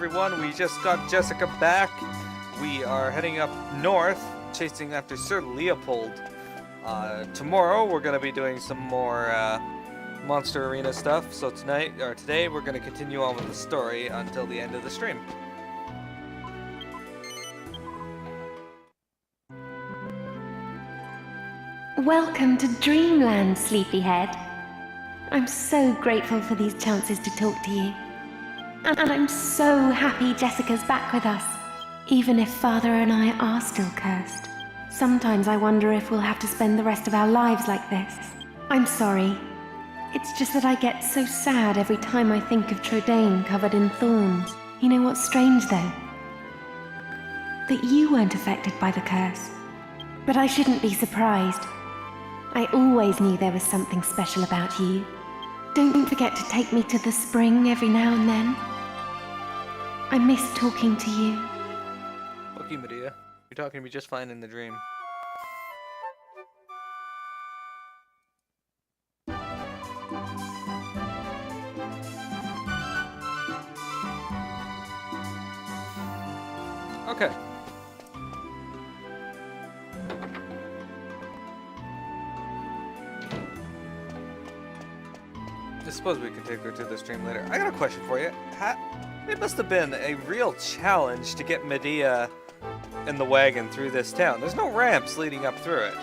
everyone. We just got Jessica back. We are heading up north, chasing after Sir Leopold. Tomorrow we're going to be doing some more Monster Arena stuff. So today we're going to continue on with the story until the end of the stream. Welcome to Dreamland, Sleepyhead. I'm so grateful for these chances to talk to you. And I'm so happy Jessica's back with us, even if Father and I are still cursed. Sometimes I wonder if we'll have to spend the rest of our lives like this. I'm sorry. It's just that I get so sad every time I think of Trodaine covered in thorns. You know what's strange, though? That you weren't affected by the curse. But I shouldn't be surprised. I always knew there was something special about you. Don't forget to take me to the spring every now and then. I miss talking to you. Fuck you, Medea. You're talking to me just fine in the dream. Okay. I suppose we can take her to the stream later. I got a question for you. It must have been a real challenge to get Medea and the wagon through this town. There's no ramps leading up through it.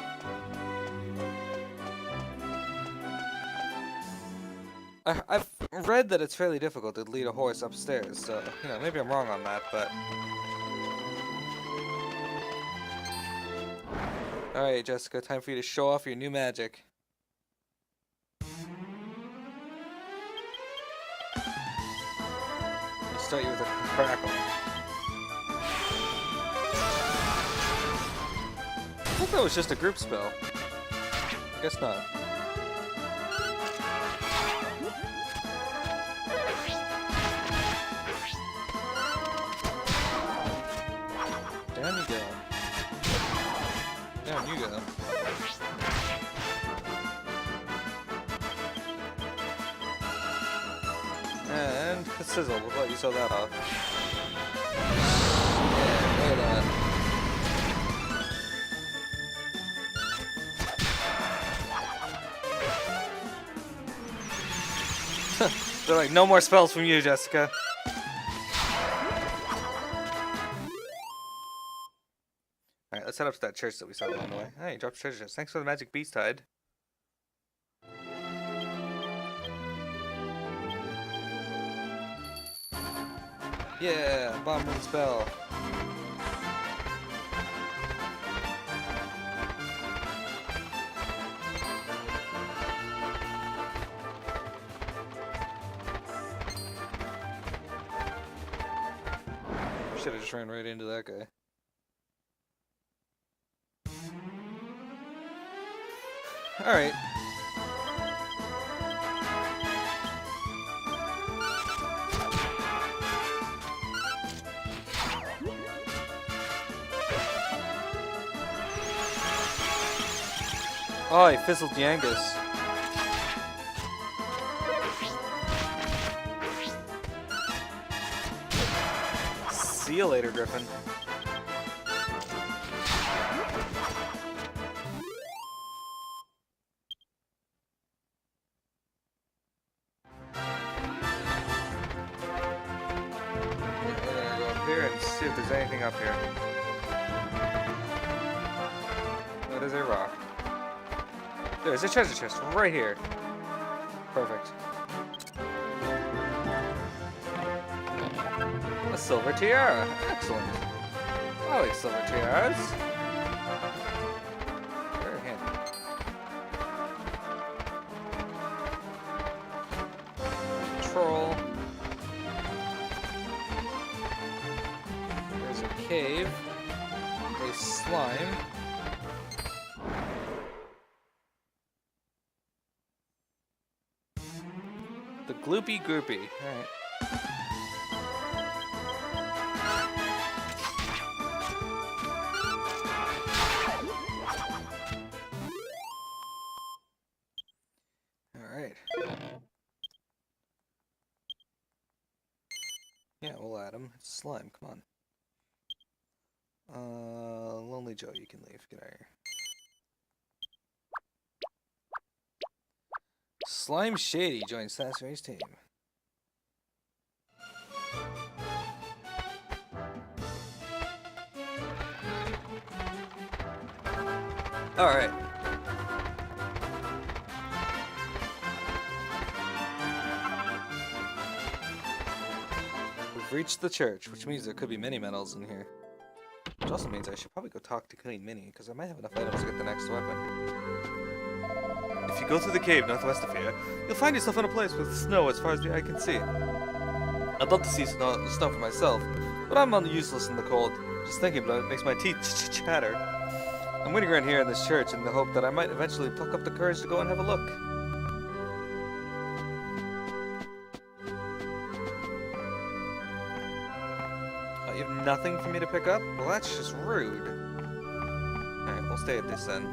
I've read that it's fairly difficult to lead a horse upstairs, so, you know, maybe I'm wrong on that, but... Alright, Jessica, time for you to show off your new magic. Start you with a crackle. I thought that was just a group spell. I guess not. Down you go. Down you go. And a sizzle, we'll let you sew that off. Yeah, look at that. They're like, no more spells from you, Jessica. Alright, let's head up to that church that we saw along the way. Hey, you dropped treasure chest. Thanks for the magic beast hide. Yeah, bomb with spell. Should have just ran right into that guy. Alright. Oh, he fizzled Yangus. See you later, Griffin. We're gonna go up here and see if there's anything up here. That is a rock. There's a treasure chest right here. Perfect. A silver tiara. Excellent. I like silver tiaras. Very handy. Troll. There's a cave. A slime. The Gloopy Groupie. Alright. we'll add him. It's slime, come on. Lonely Joe, you can leave. Get out of here. Slime Shady joins Sassury's team. Alright. We've reached the church, which means there could be many medals in here. Which also means I should probably go talk to Queen Minnie, because I might have enough items to get the next weapon. If you go through the cave northwest of here, you'll find yourself in a place with snow as far as the eye can see. I'd love to see snow for myself, but I'm useless in the cold. Just thinking about it makes my teeth chatter. I'm waiting around here in this church in the hope that I might eventually pluck up the courage to go and have a look. Oh, you have nothing for me to pick up? Well, that's just rude. Alright, we'll stay at this then.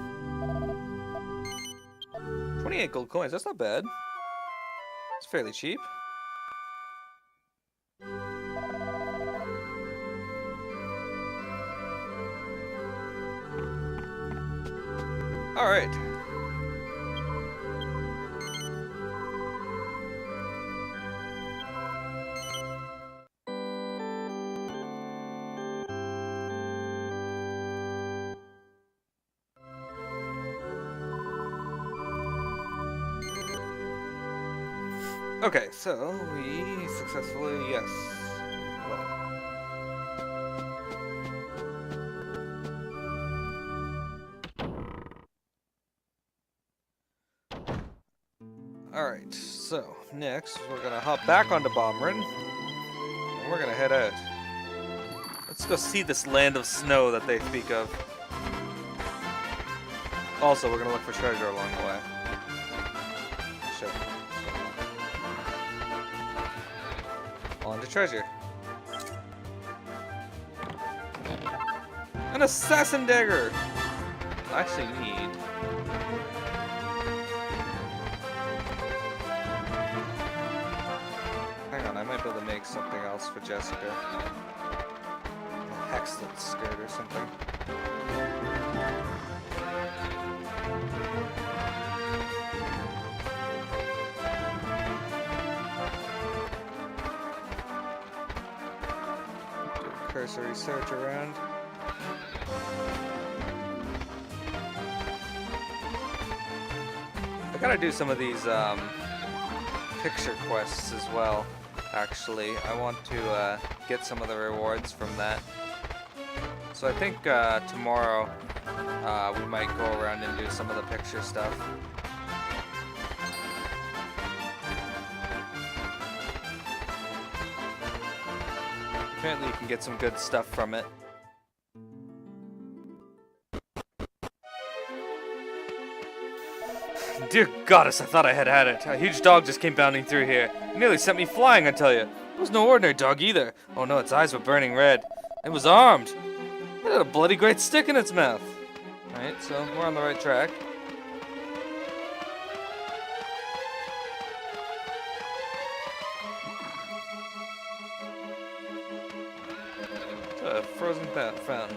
28 gold coins, that's not bad. It's fairly cheap. Alright. Okay, so we successfully, yes. Alright, so next we're gonna hop back onto Bomberin, and we're gonna head out. Let's go see this land of snow that they speak of. Also, we're gonna look for treasure along the way. Sure. On to treasure. An assassin dagger! I actually need. Hang on, I might be able to make something else for Jessica. A hexlet skirt or something. Do a cursory search around. I gotta do some of these picture quests as well. Actually, I want to get some of the rewards from that. So I think tomorrow we might go around and do some of the picture stuff. Apparently you can get some good stuff from it. Dear goddess, I thought I had it. A huge dog just came bounding through here. It nearly sent me flying, I tell you. It was no ordinary dog either. Oh no, its eyes were burning red. It was armed. It had a bloody great stick in its mouth. Alright, so we're on the right track. A frozen fountain.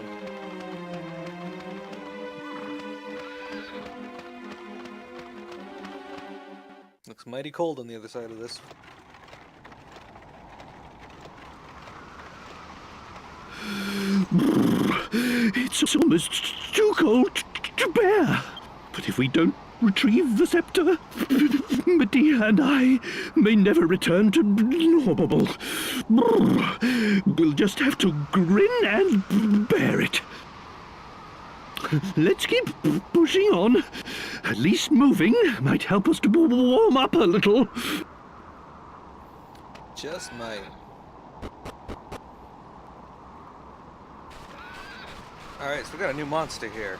Looks mighty cold on the other side of this. It's almost too cold to bear. But if we don't retrieve the scepter, Medea and I may never return to normal. We'll just have to grin and bear it. Let's keep pushing on. At least moving might help us to warm up a little. Just might. Alright, so we got a new monster here.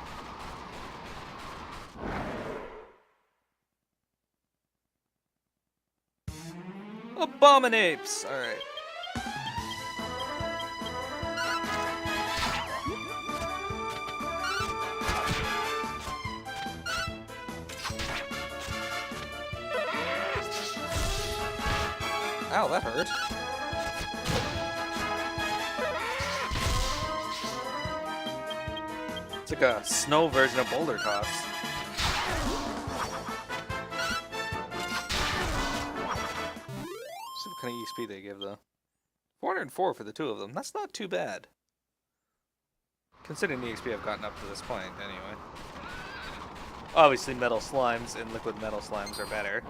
Abominapes! Alright. Ow, that hurt. It's like a snow version of boulder toss. See what kind of EXP they give though. 404 for the two of them. That's not too bad. Considering the EXP I've gotten up to this point, anyway. Obviously, metal slimes and liquid metal slimes are better.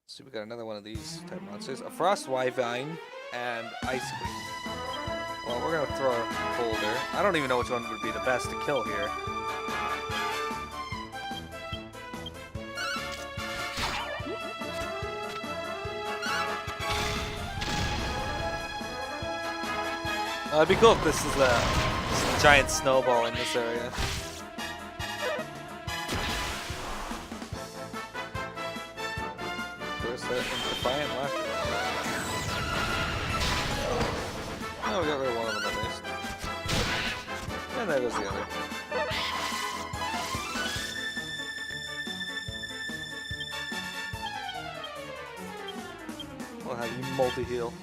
So we got another one of these type monsters. A frost wyvine and ice queen. Well, we're gonna throw a boulder. I don't even know which one would be the best to kill here. It'd be cool if this is a giant snowball in this area. First hit and defiant laughter. Oh, we got rid of one of them at least. And there goes the other. We'll have you multi-heal.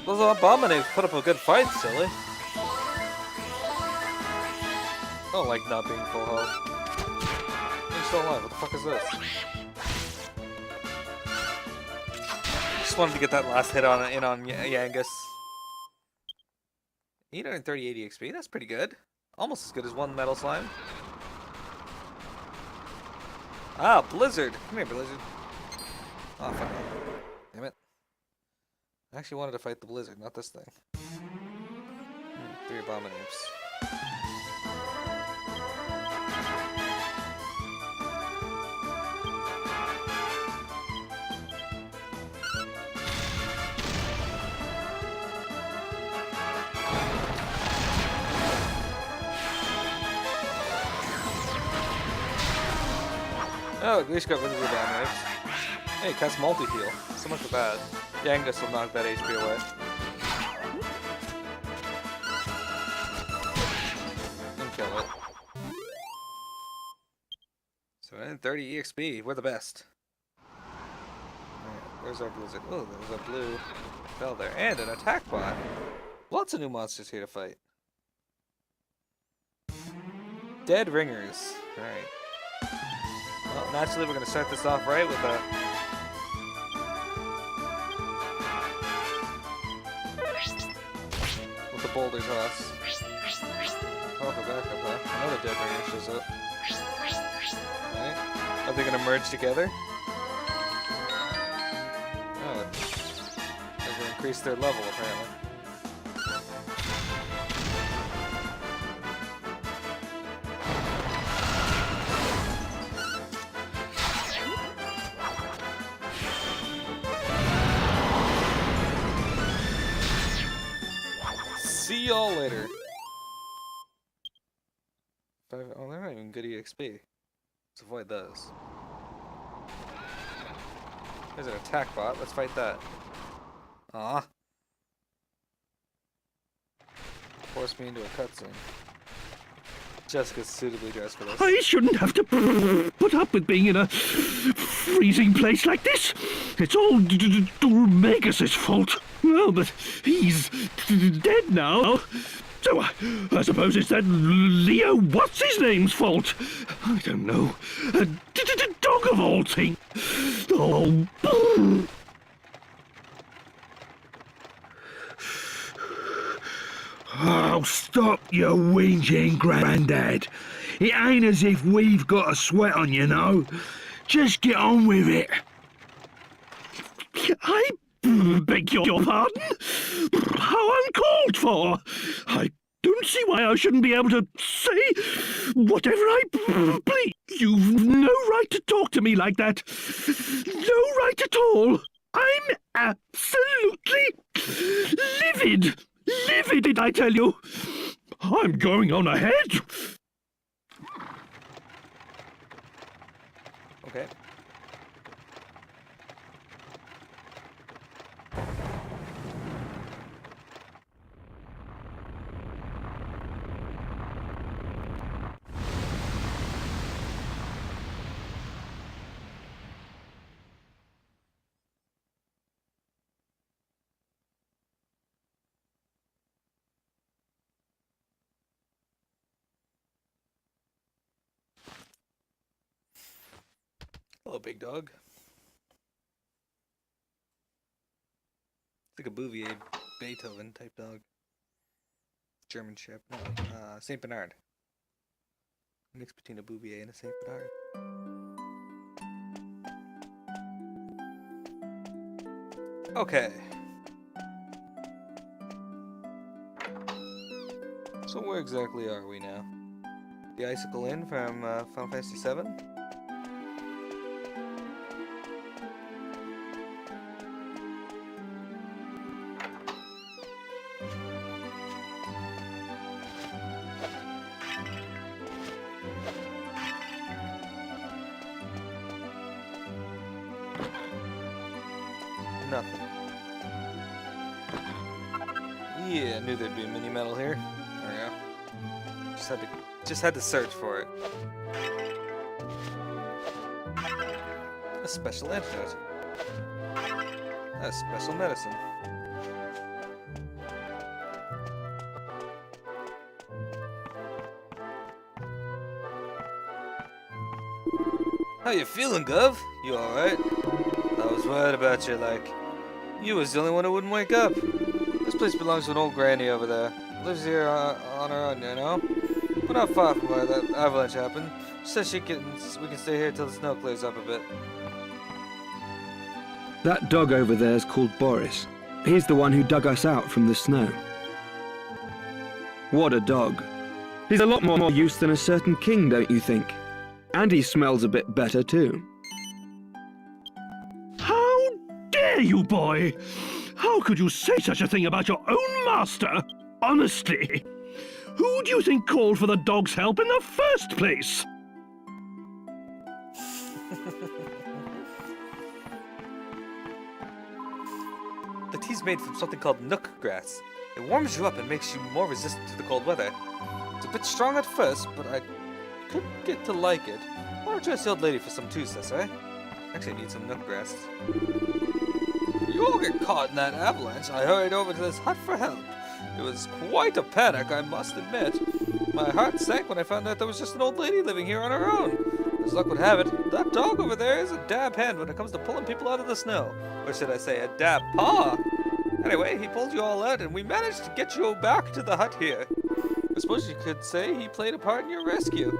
Those abominates put up a good fight, silly. I don't like not being full health. You're still alive. What the fuck is this? Just wanted to get that last hit on Yangus. 838 EXP. That's pretty good. Almost as good as one metal slime. Ah, Blizzard. Come here, Blizzard. Oh, fuck. Damn it. I actually wanted to fight the Blizzard, not this thing. 3 abominates. Oh, at least got rid of the damage. Hey, cast multi-heal. So much for that. Yangus will knock that HP away. And kill it. So 30 EXP. We're the best. Alright, where's our Blizzard? Oh, there's a blue fell there. And an attack bot. Lots of new monsters here to fight. Dead Ringers. Alright. Well, naturally we're going to start this off right with a... with the boulder toss. Oh, for backup, huh? Another Dead Ringer shows up. Alright. Are they going to merge together? Oh. They're going to increase their level, apparently. See y'all later. Oh, they're not even good EXP. Let's avoid those. There's an attack bot. Let's fight that. Aw. Force me into a cutscene. Jessica's suitably dressed for this. I shouldn't have to put up with being in a freezing place like this. It's all Dulmagus' fault. Well, but he's dead now. So I suppose it's that Leo what's-his-name's fault. I don't know. Dog of all things. Oh. Oh, stop your whinging, Grandad. It ain't as if we've got a sweat on, you know. Just get on with it. I beg your pardon? How uncalled for. I don't see why I shouldn't be able to say whatever I please. You've no right to talk to me like that. No right at all. I'm absolutely livid. Livid, I tell you. I'm going on ahead. Okay. Hello, big dog. It's like a Bouvier Beethoven type dog. German Shepherd. No, Saint Bernard. Mix between a Bouvier and a Saint Bernard. Okay. So where exactly are we now? The Icicle Inn from Final Fantasy VII? Nothing. Yeah, I knew there'd be a mini medal here. There we go. Just had to search for it. A special antidote. A special medicine. How you feeling, Gov? You alright? I was worried about you, like. You was the only one who wouldn't wake up. This place belongs to an old granny over there. Lives here on her own, you know? We're not far from where that avalanche happened. She says we can stay here till the snow clears up a bit. That dog over there is called Boris. He's the one who dug us out from the snow. What a dog. He's a lot more use than a certain king, don't you think? And he smells a bit better, too. How dare you, boy? How could you say such a thing about your own master? Honestly, who do you think called for the dog's help in the first place? The tea's made from something called nook grass. It warms you up and makes you more resistant to the cold weather. It's a bit strong at first, but I could get to like it. Why don't you ask the old lady for some too, sis, eh? Actually, I need some nook grass. You all get caught in that avalanche. I hurried over to this hut for help. It was quite a panic, I must admit. My heart sank when I found out there was just an old lady living here on her own. As luck would have it, that dog over there is a dab hand when it comes to pulling people out of the snow. Or should I say, a dab paw? Anyway, he pulled you all out, and we managed to get you back to the hut here. I suppose you could say he played a part in your rescue.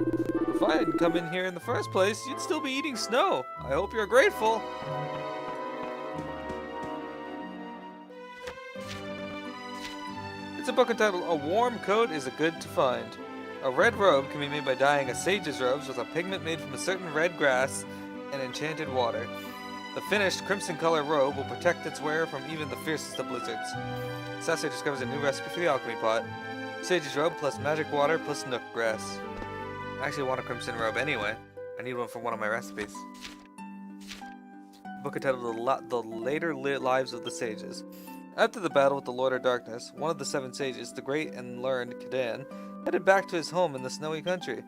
If I hadn't come in here in the first place, you'd still be eating snow. I hope you're grateful. It's a book entitled A Warm Coat is a Good to Find. A red robe can be made by dyeing a sage's robes with a pigment made from a certain red grass and enchanted water. The finished crimson color robe will protect its wearer from even the fiercest of blizzards. Sasser discovers a new recipe for the alchemy pot. Sage's robe plus magic water plus nook grass. I actually want a crimson robe anyway. I need one for one of my recipes. A book entitled The Later Lives of the Sages. After the battle with the Lord of Darkness, one of the 7 sages, the great and learned Kadan, headed back to his home in the snowy country.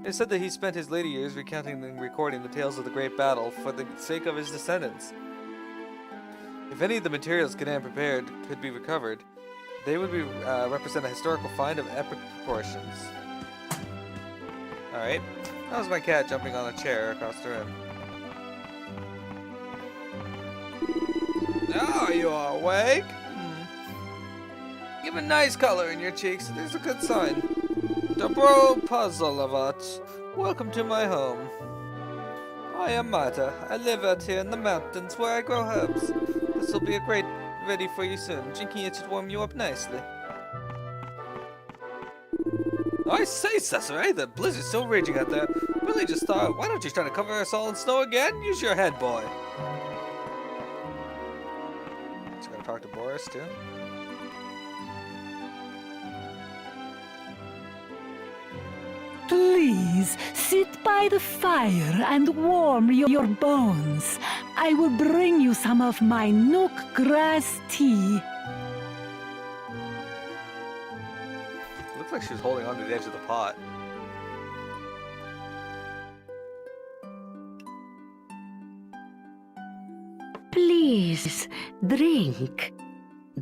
It is said that he spent his later years recounting and recording the tales of the great battle for the sake of his descendants. If any of the materials Kadan prepared could be recovered, they would represent a historical find of epic proportions. Alright, that was my cat jumping on a chair across the room. Oh, you are awake? You have a nice color in your cheeks. There's a good sign. Dobro Puzzleovat. Welcome to my home. I am Mata. I live out here in the mountains where I grow herbs. This will be a great ready for you soon. Drinking it should warm you up nicely. I say, Cesare, the blizzard's still raging out there. Really just thought, why don't you try to cover us all in snow again? Use your head, boy. Just gotta talk to Boris, too. Please, sit by the fire and warm your bones. I will bring you some of my nook grass tea. It looked like she was holding onto the edge of the pot. Please, drink.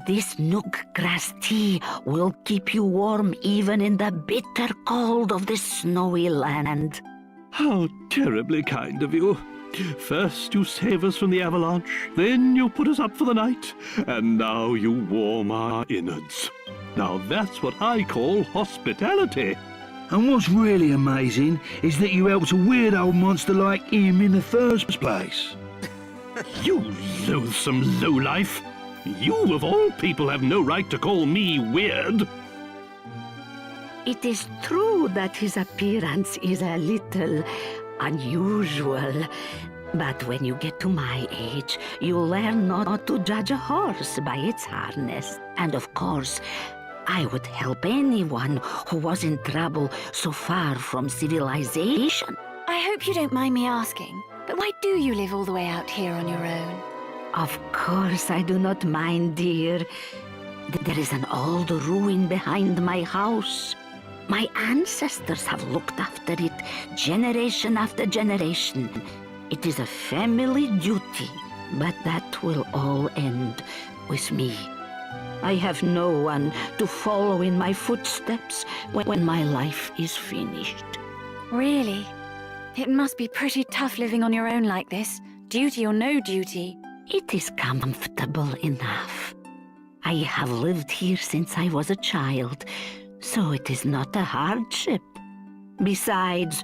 This nook grass tea will keep you warm even in the bitter cold of this snowy land. How terribly kind of you. First you save us from the avalanche, then you put us up for the night, and now you warm our innards. Now that's what I call hospitality. And what's really amazing is that you helped a weird old monster like him in the first place. You loathsome lowlife! You, of all people, have no right to call me weird! It is true that his appearance is a little unusual. But when you get to my age, you learn not to judge a horse by its harness. And of course, I would help anyone who was in trouble so far from civilization. I hope you don't mind me asking, but why do you live all the way out here on your own? Of course I do not mind, dear. There is an old ruin behind my house. My ancestors have looked after it generation after generation. It is a family duty, but that will all end with me. I have no one to follow in my footsteps when my life is finished. Really? It must be pretty tough living on your own like this, duty or no duty. It is comfortable enough. I have lived here since I was a child, so it is not a hardship. Besides,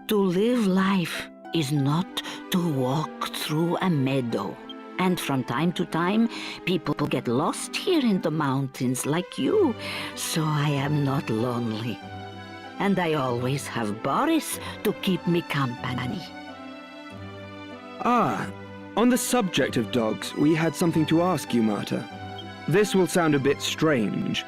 to live life is not to walk through a meadow. And from time to time, people get lost here in the mountains like you, so I am not lonely. And I always have Boris to keep me company. Ah, on the subject of dogs, we had something to ask you, Marta. This will sound a bit strange,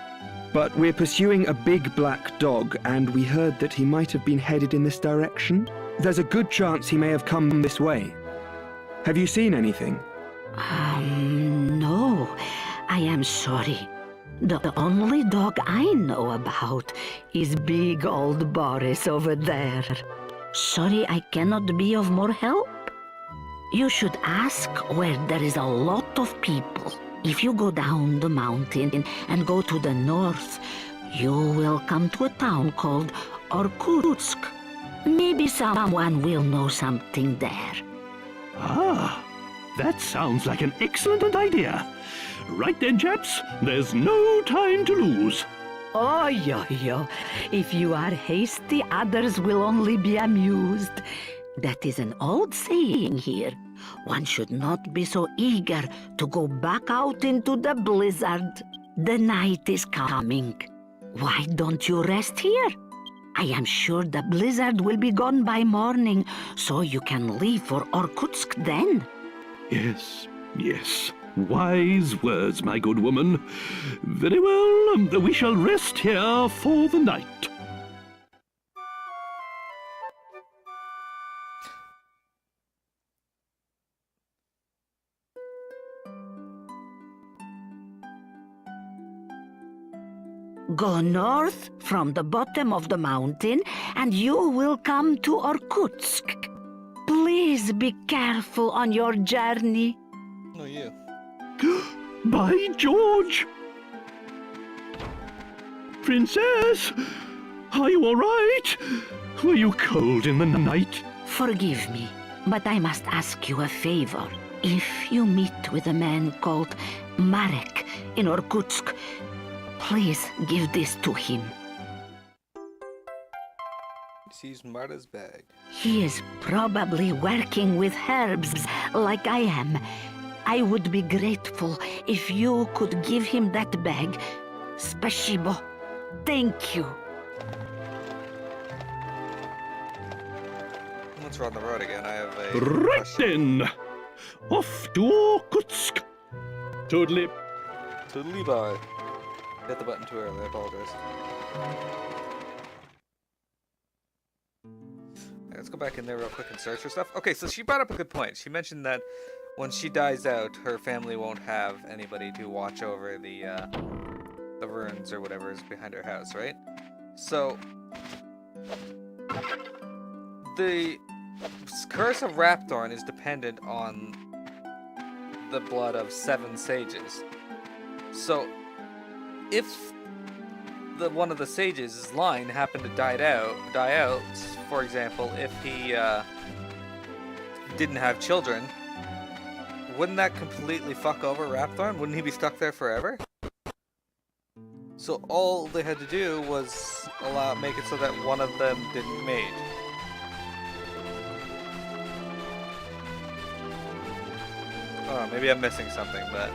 but we're pursuing a big black dog, and we heard that he might have been headed in this direction. There's a good chance he may have come this way. Have you seen anything? No, I am sorry. The only dog I know about is big old Boris over there. Sorry I cannot be of more help. You should ask where there is a lot of people. If you go down the mountain and go to the north, you will come to a town called Irkutsk. Maybe someone will know something there. Ah, that sounds like an excellent idea. Right then, chaps, there's no time to lose. Oh, yo. If you are hasty, others will only be amused. That is an old saying here. One should not be so eager to go back out into the blizzard. The night is coming. Why don't you rest here? I am sure the blizzard will be gone by morning, so you can leave for Irkutsk then. Yes. Wise words, my good woman. Very well, we shall rest here for the night. Go north from the bottom of the mountain and you will come to Irkutsk. Please be careful on your journey. No, you. By George! Princess, are you all right? Were you cold in the night? Forgive me, but I must ask you a favor. If you meet with a man called Marek in Irkutsk, please give this to him. Sees Marta's bag. He is probably working with herbs like I am. I would be grateful if you could give him that bag. Spasibo. Thank you. Let's run the road again. I have a Right question. then, off to Irkutsk. Totally. Totally bye. Hit the button too early, I apologize. Alright, let's go back in there real quick and search for stuff. Okay, so she brought up a good point. She mentioned that when she dies out, her family won't have anybody to watch over the ruins or whatever is behind her house, right? So, the curse of Rapthorn is dependent on the blood of 7 sages. So, if one of the sages' line happened to die out, for example, if he didn't have children, wouldn't that completely fuck over Rapthorn? Wouldn't he be stuck there forever? So all they had to do was make it so that one of them didn't mate. Oh, maybe I'm missing something, but...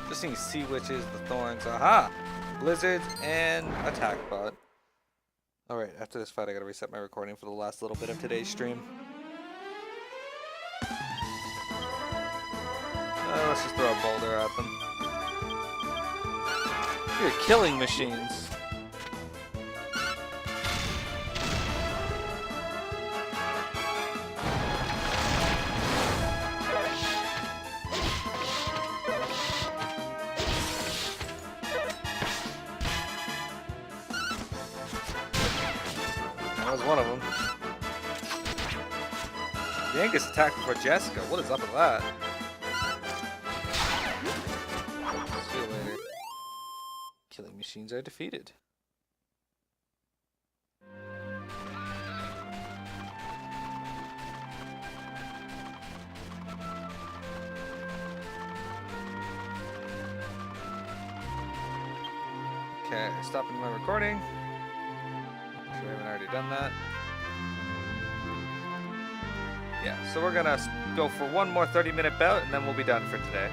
Just seeing sea witches, the thorns, aha! Blizzards, and attack bot. Alright, after this fight I gotta reset my recording for the last little bit of today's stream. Let's just throw a boulder at them. You're killing machines. That was one of them. Yangus attacked before Jessica. What is up with that? See you later. Killing machines are defeated. Okay, stopping my recording. Sure I haven't already done that. Yeah, so we're gonna go for one more 30-minute bout and then we'll be done for today.